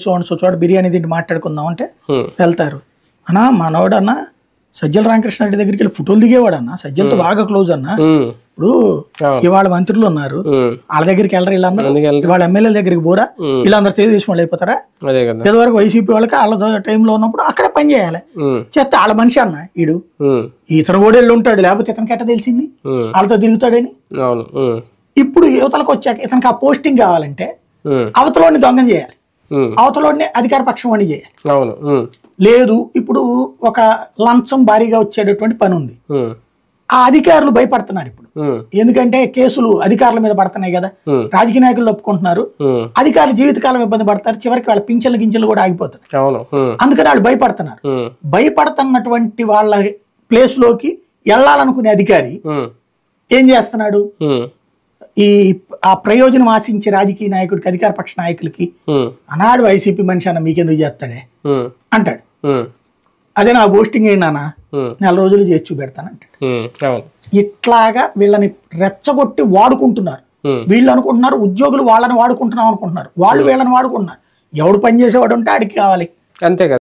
So చోట బిర్యానీ తింటి మాట్లాడుకుందాం అంటే వెళ్తారు. అన్నా మనోడు అన్న సజ్జల రామకృష్ణారెడ్డి దగ్గరికి వెళ్ళి ఫోటోలు దిగేవాడు అన్న, సజ్జలతో బాగా క్లోజ్ అన్న. ఇప్పుడు ఇవాళ మంత్రులు ఉన్నారు, వాళ్ళ దగ్గరికి వెళ్ళరు వీళ్ళందరూ, ఇవాళ ఎమ్మెల్యేల దగ్గరికి పోరా, వీళ్ళందరూ తెలుగుదేశం వాళ్ళు అయిపోతారా? ఇదివరకు వైసీపీ వాళ్ళకి వాళ్ళ టైంలో ఉన్నప్పుడు అక్కడ పని చేయాలి, చేస్తే వాళ్ళ మనిషి అన్న వీడు, ఇతను కూడా వెళ్ళి ఉంటాడు, లేకపోతే ఇతనికి ఎట్ట తెలిసింది వాళ్ళతో తిరుగుతాడని. ఇప్పుడు యువతలకు వచ్చాక ఇతనికి ఆ పోస్టింగ్ కావాలంటే అవతలోని దొంగం చేయాలి, అవతలోని అధికార పక్షం అని చేయాలి. లేదు ఇప్పుడు ఒక లంచం భారీగా వచ్చేటటువంటి పని ఉంది, ఆ అధికారులు భయపడుతున్నారు ఇప్పుడు. ఎందుకంటే కేసులు అధికారుల మీద పడుతున్నాయి కదా, రాజకీయ నాయకులు తప్పుకుంటున్నారు, అధికారులు జీవితకాలం ఇబ్బంది పడతారు, చివరికి వాళ్ళ పింఛన్లు గింజలు కూడా ఆగిపోతున్నాయి. అందుకని వాళ్ళు భయపడుతున్నారు. భయపడుతున్నటువంటి వాళ్ళ ప్లేస్ లోకి వెళ్ళాలనుకునే అధికారి ఏం చేస్తున్నాడు, ఆ ప్రయోజనం ఆశించే రాజకీయ నాయకుడికి, అధికార పక్ష నాయకులకి అన్నాడు వైసీపీ మనిషి అన్న మీకెందుకు చేస్తాడే అంటాడు. అదే నా పోస్టింగ్ ఏంటన్నా 4 రోజులు చేసి చూపెడతానంటాడు. ఇట్లాగా వీళ్ళని రెచ్చగొట్టి వాడుకుంటున్నారు. వీళ్ళు అనుకుంటున్నారు ఉద్యోగులు వాళ్ళని వాడుకుంటున్నాం అనుకుంటున్నారు, వాళ్ళు వీళ్ళని వాడుకుంటున్నారు. ఎవడు పని చేసేవాడు ఉంటే ఆడికి కావాలి, అంతే కదా.